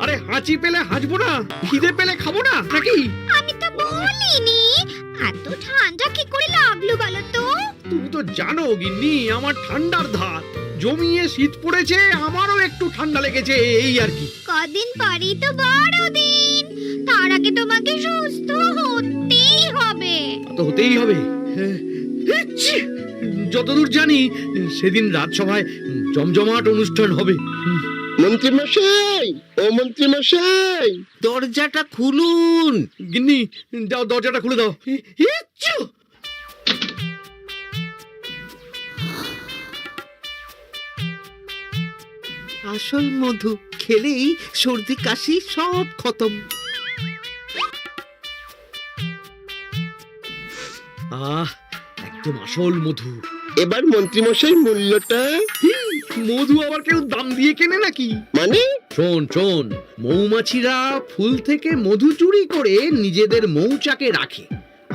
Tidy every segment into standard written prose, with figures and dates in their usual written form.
আরে হাঁচি পেলে হাঁচবো না, খিদে পেলে খাবো না নাকি? আমি তো বলিনি। এত ঠান্ডা কি করে লাগলো বলো তো? তুমি তো জানো গিন্নি আমার ঠান্ডার ধাত, জমিয়ে শীত পড়েছে, আমারও একটু ঠান্ডা লেগেছে এই আর কি। কদিন পরেই তো বড়দিন, তার আগে তোমাকে সুস্থ হতেই হবে। তো হতেই হবে। যতদূর জানি সেদিন রাজসভায় জমজমাট অনুষ্ঠান হবে। মন্ত্রী মশাই, ও মন্ত্রী মশাই, দরজাটা খুলুন। গিন্নি যাও দরজাটা খুলে দাও। আসল মধু খেলেই সর্দি কাশি সব খতম। আহ, একদম আসল মধু। এবার মন্ত্রী মশাই মূল্যটা? মধু আবার কেউ দাম দিয়ে কেনে নাকি? মানে? শোন শোন, মৌমাছিরা ফুল থেকে মধু চুরি করে নিজেদের মৌচাকে রাখে,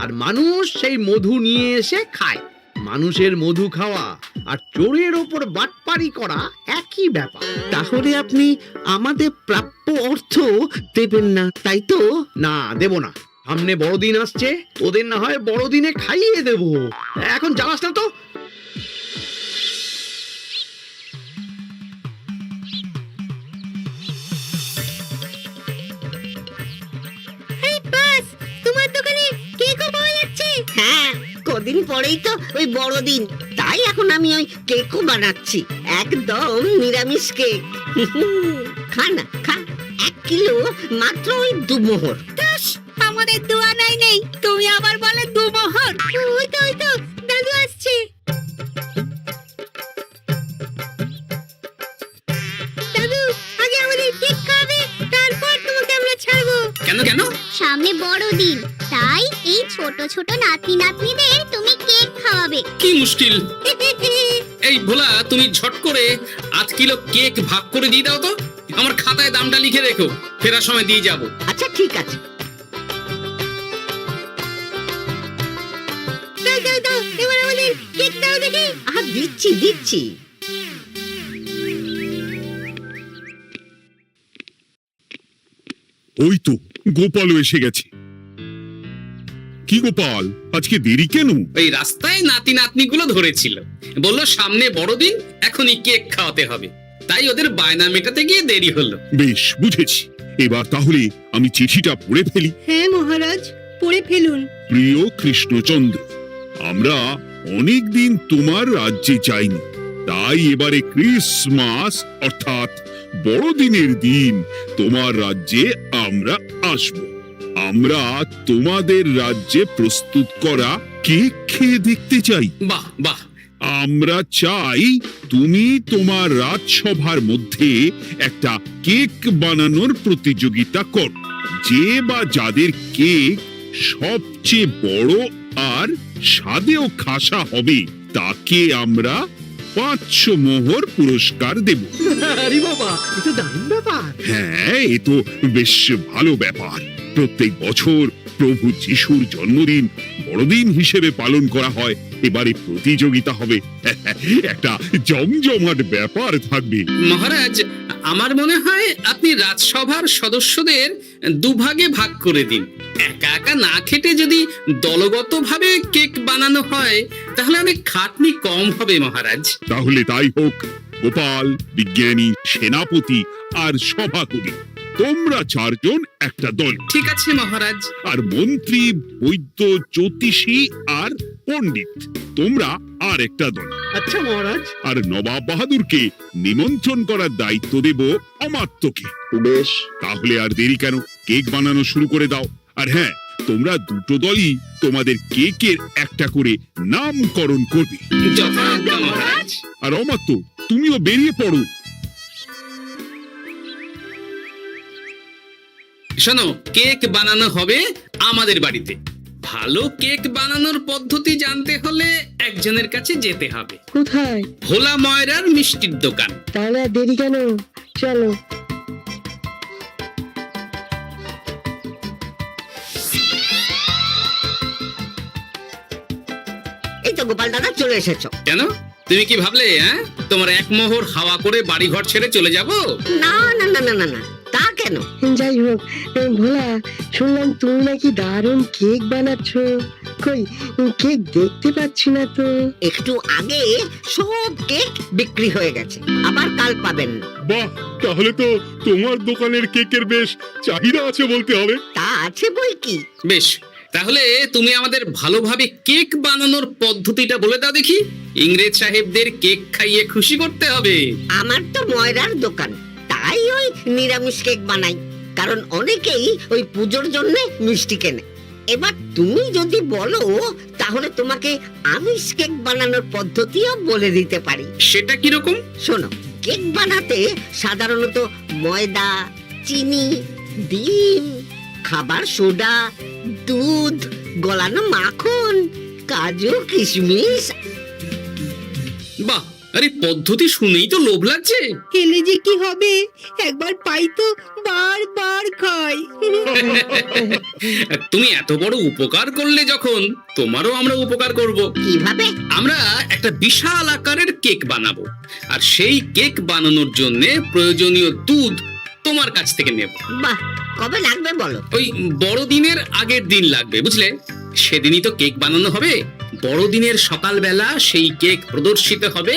আর মানুষ সেই মধু নিয়ে এসে খায়। মানুষের মধু খাওয়া আর চোরের ওপর বাটপারি করা একই ব্যাপার। তাহলে আপনি আমাদের প্রাপ্য অর্থ দেবেন না, তাই তো? না, দেব না। সামনে বড়দিন আসছে, তোদের না হয় বড়দিনে খাইয়ে দেব। এখন জ্বালাস না তো। তোমার দোকানে কেকও পাওয়া যাচ্ছে? হ্যাঁ, কদিন পরেই তো ওই বড়দিন, তাই এখন আমি ওই কেকও বানাচ্ছি, একদম নিরামিষ কেক। খা না, খা। 1 কিলো মাত্র ওই 2 মোহর। আমাদের দোয়ানায় নেই, তুমি আবার বলে দুমোহর। ওই তো দাদু আসছে। দাদু, আগে আমাদের কেক খাবে, তারপর তোমাকে আমরা ছাড়বো। কেন কেন? সামনে বড়দিন, তাই এই ছোট ছোট নাতি নাতনিদের তুমি কেক খাওয়াবে। কি মুশকিল! এই ভোলা, তুমি ঝট করে 8 কিলো কেক ভাগ করে দিয়ে দাও তো। আমার খাতায় দামটা লিখে রেখো, ফেরার সময় দিয়ে যাব। আচ্ছা ঠিক আছে। দাও, এবার আমাদের কেক দাও দেখি। দিচ্ছি। ওই তো গোপালও এসে গেছে। কি গোপাল, আজকে দেরি কেন? ওই রাস্তায় নাতি নাতনি গুলো ধরেছিল, বললো সামনে বড়দিন, এখনই কেক খাওয়াতে হবে, তাই ওদের বায়না মেটাতে গিয়ে দেরি হলো। বেশ, বুঝেছি। এবার তাহলে আমি চিঠিটা পড়ে ফেলি। হ্যাঁ মহারাজ, পড়ে ফেলুন। প্রিয় কৃষ্ণচন্দ্র, আমরা অনেকদিন তোমার রাজ্যে যাইনি, তাই এবারে ক্রিসমাস অর্থাৎ বড়দিনের দিন তোমার রাজ্যে আমরা আসব। আমরা তোমাদের রাজ্যে প্রস্তুত করা কেক খেয়ে দেখতে চাই। বাহ বাহ! আমরা চাই তুমি তোমার রাজসভার মধ্যে একটা কেক বানানোর প্রতিযোগিতা কর। যে বা যাদের কেক সবচেয়ে বড় আর স্বাদেও খাসা হবে, তাকে আমরা 500 মোহর পুরস্কার দেব। আরে বাবা, এটা দারুণ ব্যাপার। হ্যাঁ, এ তো বেশ ভালো ব্যাপার। প্রত্যেক বছর প্রভু যিশুর জন্মদিন বড়দিন হিসেবে পালন করা হয়, এবারে প্রতিযোগিতা হবে। একটা জমজমাট ব্যাপার থাকবে। মহারাজ, আমার মনে হয় আপনি রাজসভার সদস্যদের দুভাগে ভাগ করে দিন। একা একা না খেটে যদি দলগতভাবে কেক বানানো হয়, তাহলে অনেক খাটনি কম হবে মহারাজ। তাহলে তাই হোক। গোপাল, বিজ্ঞানী, সেনাপতি আর সভাকবি, তোমরা 4 জন একটা দল। ঠিক আছে মহারাজ। আর মন্ত্রী, বৈদ্য, জ্যোতিষী আর পণ্ডিত, তোমরা আর একটা দল। আচ্ছা মহারাজ। আর নবাব বাহাদুরকে নিমন্ত্রণ করার দায়িত্ব দেব অমাত্যকে। বেশ। তাহলে আর দেরি কেন, কেক বানানো শুরু করে দাও। আর হ্যাঁ, তোমরা দুটো দলই তোমাদের কেকের একটা করে নামকরণ করবে। যথাজ্ঞা মহারাজ। আর অমাত্য, তুমিও বেরিয়ে পড়ো। শোনো, কেক বানানো হবে আমাদের বাড়িতে। ভালো কেক বানানোর পদ্ধতি জানতে হলে একজনের কাছে যেতে হবে। কোথায়? ভোলা ময়রার মিষ্টির দোকান। তাহলে আর দেরি কেন, চলো। এই তো গোপাল দাদা, চলে এসেছো। কেন, তুমি কি ভাবলে তোমার 1 মোহর হাওয়া করে বাড়ি ঘর ছেড়ে চলে যাব? না, তা কেন? যাই হোক ভোলা, শুনলাম তুমি নাকি দারুণ কেক বানাচ্ছ। কই কেক দেখতে পাচ্ছি না তো। একটু আগে সব কেক বিক্রি হয়ে গেছে, আবার কাল পাবেন। বাহ, তাহলে তো তোমার দোকানের কেকের বেশ চাহিদা আছে বলতে হবে। তা আছে বই কি। বেশ, তাহলে তুমি আমাদের ভালোভাবে কেক বানানোর পদ্ধতিটা বলে দাও দেখি। ইংরেজ সাহেবদের কেক খাইয়ে খুশি করতে হবে। আমার তো ময়রার দোকান, তাই ওই নিরামিষ কেক বানাই, কারণ অনেকেই ওই পুজোর জন্য মিষ্টি কেনে। এবার তুমি যদি বলো তাহলে তোমাকে আমিষ কেক বানানোর পদ্ধতিও বলে দিতে পারি। সেটা কিরকম? শোনো, কেক বানাতে সাধারণত ময়দা, চিনি, ডিম, খাবার সোডা, দুধ, গলানো মাখন, কাজু, কিশমিশ। বাহ, আরে পদ্ধতি শুনেই তো লোভ লাগছে। খেলে যে কি হবে, একবার পাই তো বারবার খাই। তুমি এত বড় উপকার করলে যখন, তোমারও আমরা উপকার করব। কিভাবে? আমরা একটা বিশাল আকারের কেক বানাবো, আর সেই কেক বানানোর জন্য প্রয়োজনীয় দুধ তোমার কাছ থেকে নেব। বাহ, কবে লাগবে বলো? ওই বড়দিনের আগের দিন লাগবে, বুঝলে? সেদিনই তো কেক বানানো হবে। বড়দিনের সকালবেলা সেই কেক প্রদর্শিত হবে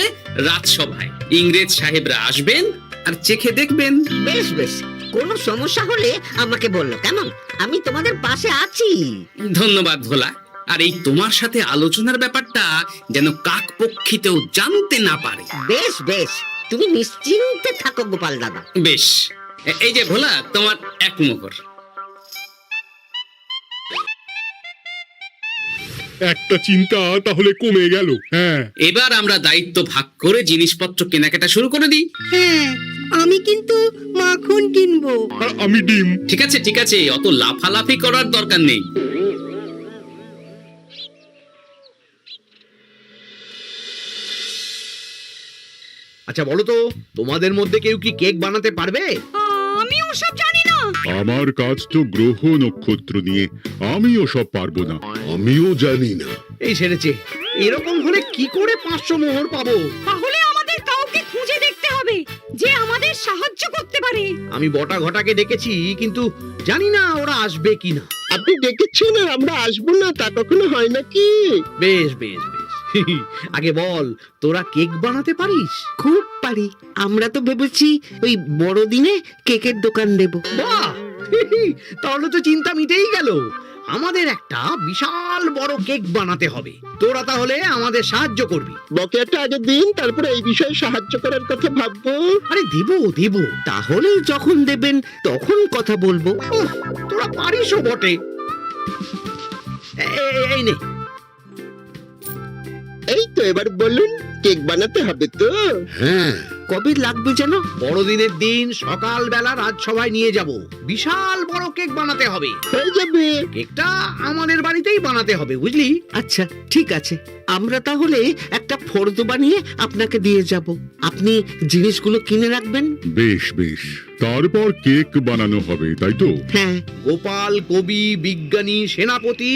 রাজসভায়। ইংরেজ সাহেবরা আসবেন আর চেখে দেখবেন। বেশ বেশ, কোনো সমস্যা হলে আমাকে বললো, কেমন? আমি তোমাদের পাশে আছি। ধন্যবাদ ভোলা। আর এই তোমার সাথে আলোচনার ব্যাপারটা যেন কাকপক্ষীতেও জানতে না পারে। বেশ বেশ, তুমি নিশ্চিন্তে থাকো গোপাল দাদা। বেশ, এই যে ভোলা, তোমার এক মোহর। একটা চিন্তা তাহলে কমে গেল। হ্যাঁ, এবার আমরা দায়িত্ব ভাগ করে জিনিসপত্র কেনাকাটা শুরু করে দিই। হ্যাঁ, আমি কিন্তু মাখন কিনবো। আর আমি ডিম। ঠিক আছে ঠিক আছে, অত লাফালাফি করার দরকার নেই। আচ্ছা বলো তো, তোমাদের মধ্যে কেউ কি কেক বানাতে পারবে? আমি ওসব জানি না। আমার কাজ তো গ্রহ নক্ষত্র নিয়ে, আমিও সব পারবো না। আমিও জানি না। এই সেরেছে, এরকম হলে কি করে 500 মোহর পাবো? তাহলে আমাদের কাউকে খুঁজে দেখতে হবে যে আমাদের সাহায্য করতে পারে। আমি বটা ঘটাকে ডেকেছি, কিন্তু জানি না ওরা আসবে কিনা। আপনি ডেকেছেন আর আমরা আসবো না, তা কখনো হয় নাকি? বেশ বেশ বেশ, আগে বল, তোরা কেক বানাতে পারিস? খুব পারি। আমরা তো ভেবেছি ওই বড়দিনে কেকের দোকান দেব। বাহ, তাহলে তো চিন্তা মিটেই গেল। আমাদের একটা বিশাল বড় কেক বানাতে হবে। তোরা তাহলে আমাদের সাহায্য করবি। বকেয়াটা আগে দিন, তারপরে এই বিষয়ে সাহায্য করার কথা ভাববো। আরে দেবো দেবো, তাহলে যখন দেবেন তখন কথা বলবো। উফ, তোরা পারিসও বটে। এই নে। এই তো, এবার বলুন, কেক বানাতে হবে তো? হ্যাঁ, কবে লাগবে যেন? বড়দিনের দিন সকালবেলা রাজসভায় নিয়ে যাব। বিশাল বড় কেক বানাতে হবে। হয়ে যাবে। কেকটা আমাদের বাড়িতেই বানাতে হবে, বুঝলি? আচ্ছা ঠিক আছে, আমরা তাহলে একটা ফর্দ বানিয়ে আপনাকে দিয়ে যাব। আপনি জিনিসগুলো কিনে রাখবেন। বেশ বেশ, তারপর কেক বানানো হবে, তাই তো? হ্যাঁ, গোপাল, কবি, বিজ্ঞানী, সেনাপতি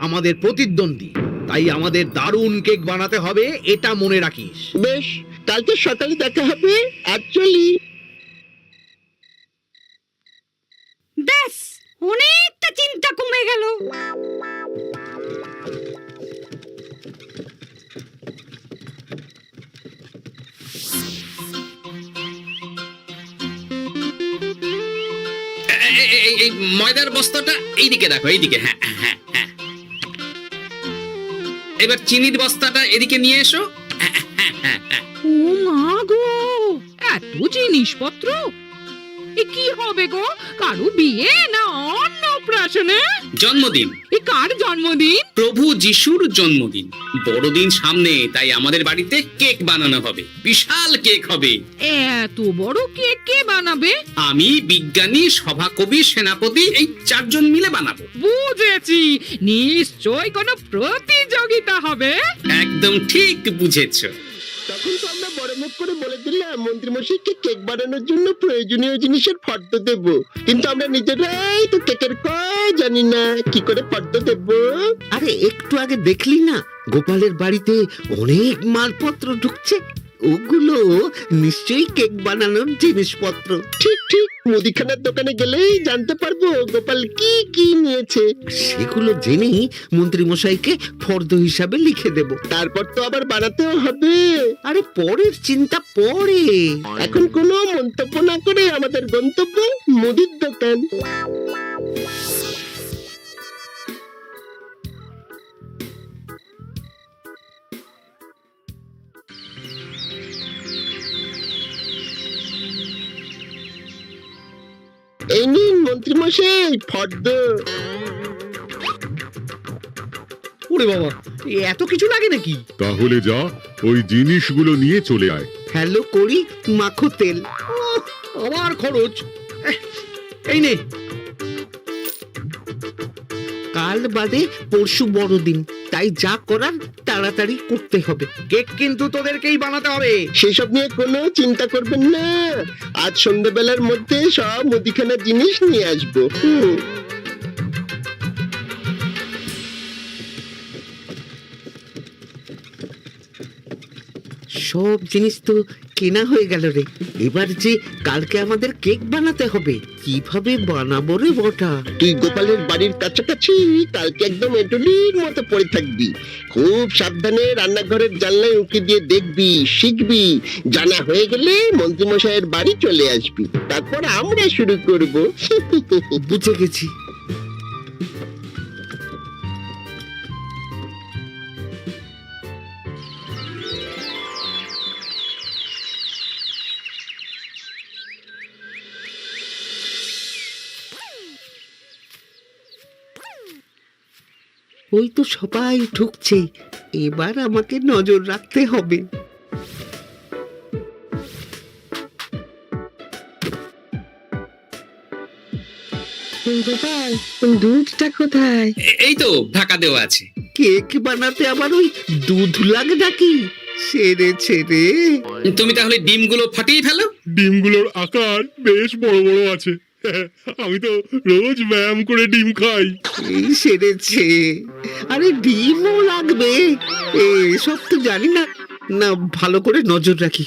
আমাদের প্রতিদ্বন্দ্বী, তাই আমাদের দারুণ কেক বানাতে হবে, এটা মনে রাখিস। বেশ, কালকে সকালে দেখা হবে। অ্যাকচুয়ালি ব্যাস, অনেকটা চিন্তা কমে গেল। এই ময়দার বস্তাটা এইদিকে রাখো, এইদিকে। হ্যাঁ হ্যাঁ হ্যাঁ, এবার চিনির বস্তাটা এদিকে নিয়ে এসো। ও মা গো, এত জিনিসপত্র! এ কি হবে গো? কারু বিয়ে না অন্নপ্রাশনে? জন্মদিন। এ কার জন্মদিন? প্রভু যিশুর জন্মদিন। বড়দিন সামনে, তাই আমাদের বাড়িতে কেক বানানো হবে। বিশাল কেক হবে। এত বড় কেক কে বানাবে? আমি, বিজ্ঞানী, সভাকবি, সেনাপতি, এই 4 জন মিলে বানাবো। বুঝেছি, নিশ্চয় কোনো প্রতিযোগিতা হবে। একদম ঠিক বুঝেছো। তখন তো আমরা বড় মুখ করে বলে দিলাম মন্ত্রীমশাইকে কেক বানানোর জন্য প্রয়োজনীয় জিনিসের ফর্দ দেব, কিন্তু আমরা নিজেরাই তো কেকের কাজ জানি না, কি করে ফর্দ দেব? আরে একটু আগে দেখলি না গোপালের বাড়িতে অনেক মালপত্র ঢুকছে। ওগুলো নিশ্চয়ই কেক বানানোর জিনিসপত্র। ঠিক ঠিক, মুদিখানার দোকানে গেলেই জানতে পারবো গোপাল কি কি নিয়েছে। সেগুলো জেনেই মন্ত্রী মশাইকে ফর্দ হিসাবে লিখে দেব। তারপর তো আবার বানাতেও হবে। আরে পরের চিন্তা পরে। এখন কোনো মন্তব্য না করে আমাদের গন্তব্য মুদির দোকান। এই নিন মন্ত্রী মশাই ফর্দ। ওরে বাবা, এত কিছু লাগে নাকি? তাহলে যা, ওই জিনিসগুলো নিয়ে চলে আয়। হ্যালো করি মাখো তেল। আবার খরচ। এই নে। কাল বাদে পরশু বড়দিন, তাই যা করার তাড়াতাড়ি করতে হবে। কেক কিন্তু তোদেরকেই বানাতে হবে। সেসব নিয়ে কোনো চিন্তা করবেন না, আজ সন্ধ্যাবেলার মধ্যে সব মুদিখানার জিনিস নিয়ে আসবো। সব জিনিস তো কেনা হয়ে গেল রে। এবার যে কালকে আমাদের কেক বানাতে হবে, কিভাবে বানাবো রে বটা? তুই গোপালের বাড়ির কাছাকাছি কালকে একদম এটুলির মতো পড়ে থাকবি। খুব সাবধানে রান্নাঘরের জানলায় উঁকি দিয়ে দেখবি, শিখবি। জানা হয়ে গেলে মন্ত্রীমশাইয়ের বাড়ি চলে আসবি, তারপর আমরা শুরু করব। বুঝে গেছি। ওই তো সবাই ঢুকছে, এবার আমাকে নজর রাখতে হবে। গোপাল, দুধটা কোথায়? এই তো ঢাকা দেওয়া আছে। কেক বানাতে আবার ওই দুধ লাগে নাকি? সেরেছে রে। তুমি তাহলে ডিমগুলো ফাটিয়ে ফেলো। ডিমগুলোর আকার বেশ বড় বড় আছে। আমি তো রোজ ব্যায়াম করে ডিম খাই। এই সেরেছে। আরে ডিমও লাগবে, এসব তো জানি না। না, ভালো করে নজর রাখি।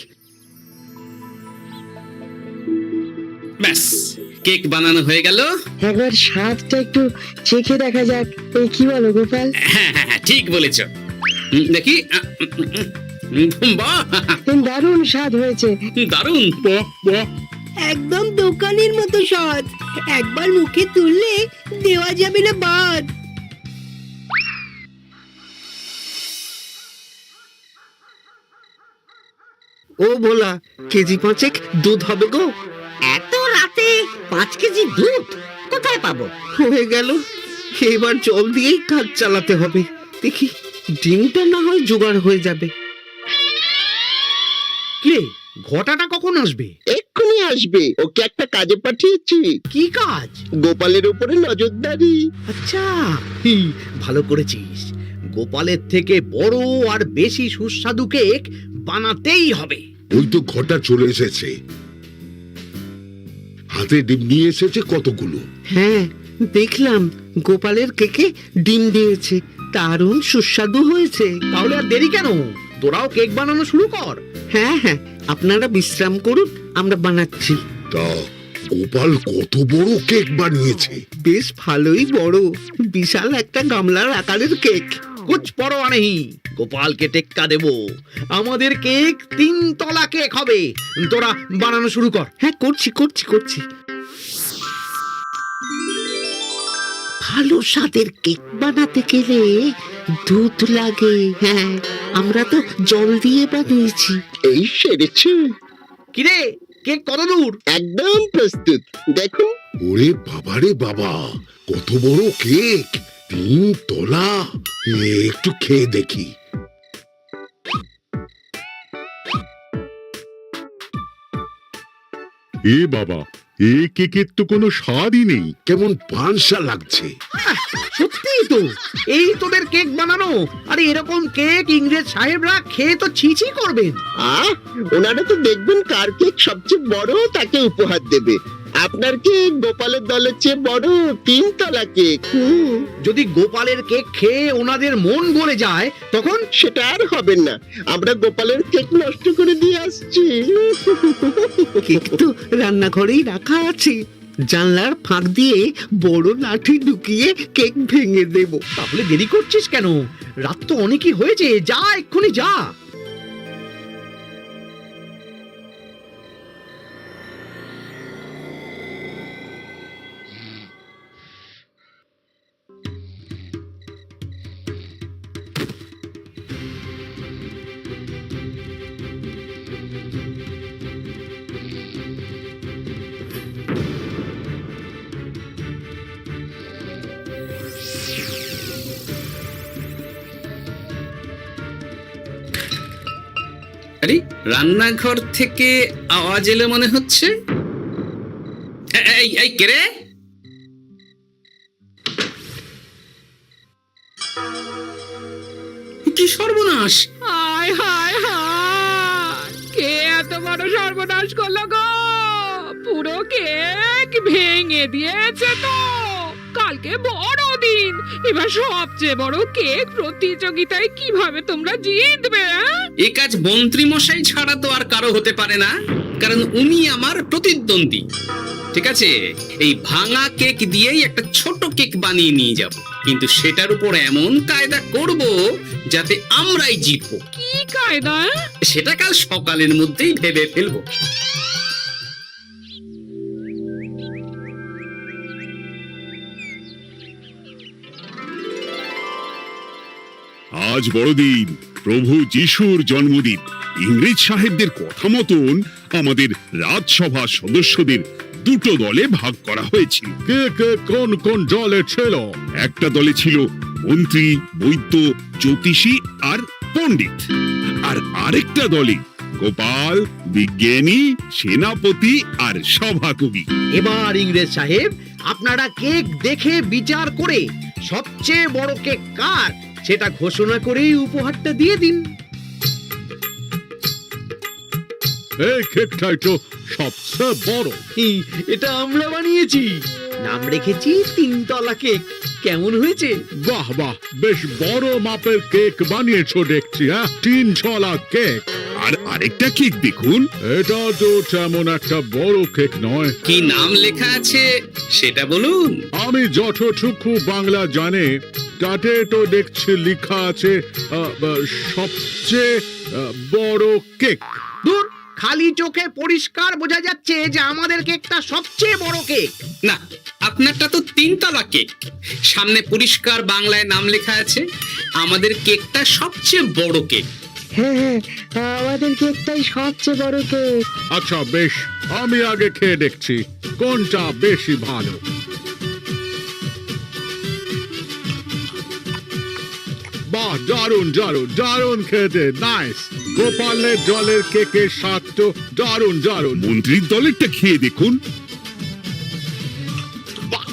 ব্যাস, কেক বানানো হয়ে গেল। একবার স্বাদটা একটু চেখে দেখা যাক, কি বলো গোপাল? হ্যাঁ হ্যাঁ হ্যাঁ, ঠিক বলেছ। দেখি, বাহ, দারুণ স্বাদ হয়েছে। দারুণ। বাহ বাহ, একদম দোকানের মতো স্বাদ, একবার মুখে তুললে দেওয়া যাবে না বাদ। ও ভোলা, কেজি 5 দুধ হবে গো। এত রাতে 5 কেজি দুধ কোথায় পাবো? হয়ে গেল, এবার জল দিয়েই কাজ চালাতে হবে। দেখি, ডিমটা না হয় জোগাড় হয়ে যাবে। কে ঘটাটা কখন আসবে? এক্ষুনি আসবে, ওকে একটা কাজে পাঠিয়েছি। কি কাজ? গোপালের উপরে নজরদারি। আচ্ছা, ভালো করেছিস। গোপালের থেকে বড় আর বেশি সুস্বাদু কেক বানাতেই হবে। ওই তো ঘটা চলে এসেছে, হাতে ডিম নিয়ে এসেছে কতগুলো। হ্যাঁ, দেখলাম গোপালের কেকে ডিম দিয়েছে, দারুণ সুস্বাদু হয়েছে। তাহলে আর দেরি কেন? তোরাও কেক বানানো শুরু কর। হ্যাঁ হ্যাঁ, আপনারা বিশ্রাম করুন, আমরা বানাচ্ছি। তা গোপাল কত বড় কেক বানিয়েছে? বেশ ভালোই বড়, বিশাল একটা গামলার আকারের কেক। কুছ পরোয়া নেই, গোপালকে টেক্কা দেব। আমাদের কেক 3 তলা কেক হবে। তোরা বানানো শুরু কর। হ্যাঁ, করছি করছি করছি। ভালো স্বাদের কেক বানাতে গেলে দুধ লাগে। হ্যাঁ, আমরা তো জল দিয়ে বানিয়েছি। এই সেরেছে, কিরে, কেক কত দূর? একদম প্রস্তুত, দেখুন। ওরে বাবারে বাবা, কত বড় কেক, 3 তলা। একটু খেয়ে দেখি। এ বাবা, এ কেকের তো কোনো স্বাদই নেই। কেমন পানসা লাগছে। সত্যিই তো, এই তোদের কেক বানানো। আরে এরকম কেক ইংরেজ সাহেবরা খেয়ে তো ছিছি করবেন। ওনারা তো দেখবেন কার কেক সবচেয়ে বড় তাকে উপহার দেবে। আপনার কেক গোপালের দলের চেয়ে বড় 3 তলা কেক। যদি গোপালের কেক খেয়ে ওনাদের মন গলে যায় তখন? সেটা আর হবে না, আমরা গোপালের কেক নষ্ট করে দিয়ে আসছি। কেক তো রান্নাঘরেই রাখা আছে, জানলার ফাঁক দিয়ে বড় লাঠি ঢুকিয়ে কেক ভেঙে দেব। তাহলে দেরি করছিস কেন? রাত তো অনেকই হয়েছে, যা এক্ষুনি যা। আরে রান্নাঘর থেকে আওয়াজ এলো মনে হচ্ছে। এই কে রে? কি সর্বনাশ! হায় হায় হায়, কে এত বড় সর্বনাশ করলো গো? পুরো কেক ভেঙে দিয়েছে তো। কালকে বড় দিন, এবার সবচেয়ে বড় কেক প্রতিযোগিতায় কিভাবে তোমরা জিতবে? এ কাজ মন্ত্রী মশাই ছাড়া তো আর কারো হতে পারে না, কারণ উনি আমার প্রতিদ্বন্দ্বী। ঠিক আছে, এই ভাঙা কেক দিয়েই একটা ছোট কেক বানিয়ে নিয়ে যাব, কিন্তু সেটার উপর এমন কায়দা করব যাতে আমরাই জিতবো। কি কায়দা? সেটা কাল সকালের মধ্যেই ভেবে ফেলবো। আজ বড়দিন, প্রভু যিশুর জন্মদিন। ইংরেজ সাহেবদের কথা মতন আমাদের রাজসভা সদস্যদের 2 দলে ভাগ করা হয়েছিল। কে কে কোন কোন দলে ছিল? একটা দলে ছিল মন্ত্রী, বৈদ্য, জ্যোতিষী আর পণ্ডিত, আর আরেকটা দলে গোপাল, বিজ্ঞানী, সেনাপতি আর সভাকবি। এবার ইংরেজ সাহেব, আপনারা কেক দেখে বিচার করে সবচেয়ে বড় কেক কার সেটা ঘোষণা করেই উপহারটা দিয়ে দিন। এই কেকটাই তো সবচেয়ে বড়। এটা আমরা বানিয়েছি, নাম রেখেছি 3 তলা কেক। কেমন হয়েছে? বাহ বাহ, বেশ বড় মাপের কেক বানিয়েছো দেখছি। হ্যাঁ, 3 তলা কেক। আর আরেকটা কেক দেখুন, এটা তো তেমন একটা বড় কেক নয়। কি নাম লেখা আছে সেটা বলুন। আমি যতটুকু বাংলা জানি তাতে তো দেখছি লেখা আছে সবচেয়ে বড় কেক। দূর, খালি চোখে পরিষ্কার বোঝা যাচ্ছে যে আমাদের কেকটা সবচেয়ে বড় কেক। না, আপনারটা তো 3 তলা কেক, সামনে পরিষ্কার বাংলায় নাম লেখা আছে। আমাদের কেকটা সবচেয়ে বড় কেক। হ্যাঁ হ্যাঁ, আমাদের কেকটাই সবচেয়ে বড় কেক। আচ্ছা বেশ, আমি আগে খেয়ে দেখছি কোনটা বেশি ভালো। বাহ, দারুণ দারুণ দারুণ খেতে, নাইস। গোপালের জলের কেকের স্বাদ তো দারুণ দারুণ। মন্ত্রীর দলেরটা খেয়ে দেখুন। বাহ,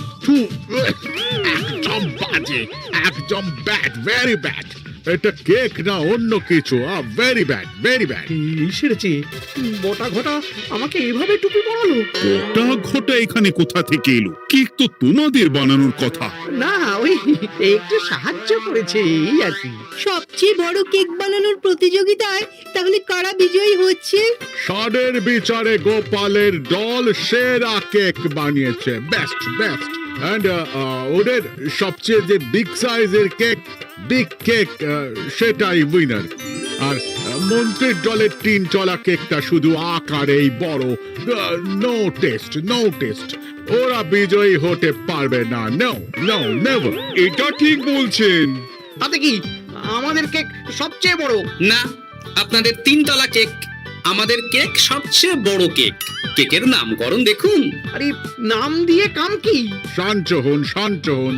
একদম বাজে, একদম ব্যাড, ভেরি ব্যাড। এটা কেক না অন্য কিছু। Very bad, very bad. এই সেরেছে, বটা ঘটা আমাকে এভাবে টুপি পরালো। ওটা ঘটা এখানে কোথা থেকে এলো? কেক তো তোমাদের বানানোর কথা। না, ওই একটু সাহায্য করেছে, এই আর কি। সবচেয়ে বড় কেক বানানোর প্রতিযোগিতায় তাহলে কারা বিজয়ী হচ্ছে? স্বাদের বিচারে গোপালের দল সেরা কেক বানিয়েছে, বেস্ট বেস্ট। এন্ড ওদের সবচেয়ে যে বিগ সাইজের কেক, বিগ কেক, সেটাই উইনার। আর মন্ত্রীর দলের 3 তলা কেকটা শুধু আকারেই বড়, নো টেস্ট, নো টেস্ট। ওরা বিজয়ী হতে পারবে না, নো নো নেভার। এটা ঠিক বলছেন। তাতে কি, আমাদের কেক সবচেয়ে বড়। না, আপনাদের 3 তলা কেক, আমাদের কেক সবচেয়ে বড় কেক। কেকের নামকরণ দেখুন। আরে নাম দিয়ে কাম কি? শান্ত হন, শান্ত হন।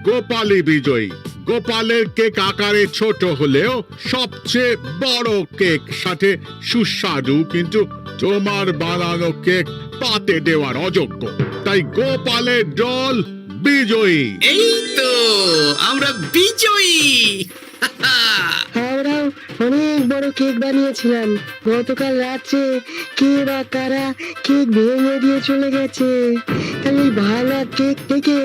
গোপালই বিজয়ী। গোপালের কেক আকারে ছোট হলেও সবচেয়ে বড় কেক, সাথে সুস্বাদু, কিন্তু তোমার বানানো কেক পাতে দেওয়ার অযোগ্য। তাই গোপালের দল বিজয়ী। এই তো আমরা বিজয়ী। আমরাও অনেক বড় কেক বানিয়েছিলাম। গতকাল রাত্রে কে বা কারা কেক ভেঙে দিয়ে চলে গেছে। তাই ওই ভাঙা কেক থেকে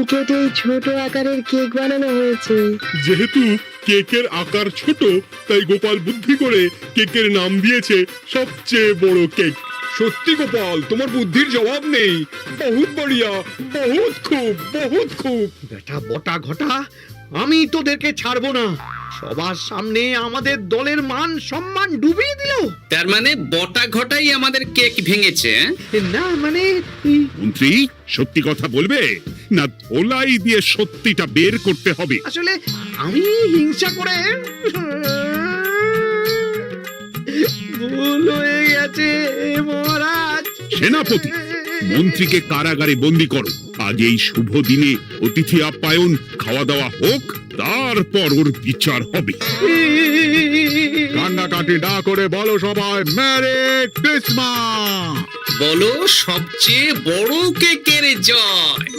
কেটে এই ছোট আকারের কেক বানানো হয়েছে। যেহেতু কেকের আকার ছোট, তাই গোপাল বুদ্ধি করে কেকের নাম দিয়েছে সবচেয়ে বড় কেক। সত্যি গোপাল, তোমার বুদ্ধির জবাব নেই। বহুত বড়িয়া, বহুত খুব। বেটা বটা ঘটা, আমি তোদেরকে ছাড়বো না। সবার সামনে আমাদের দলের মান সম্মান ডুবিয়ে দিল। তার মানে বটা ঘটাই আমাদের কেক ভেঙেছে, হ্যাঁ? না মানে মন্ত্রী সত্যি কথা বলবে, না ধোলাই দিয়ে সত্যিটা বের করতে হবে? আসলে আমি হিংসা করে ভুল হয়ে গেছে মহারাজ। সেনাপতি, মন্ত্রীকে কারাগারে বন্দি করো। আগে এই শুভ দিনে অতিথি আপ্যায়ন, খাওয়া দাওয়া হোক, তারপর ওর বিচার হবে। কান্নাকাটি না করে বলো সবাই মেরি ক্রিসমাস। বলো সবচেয়ে বড় কেকের জয়।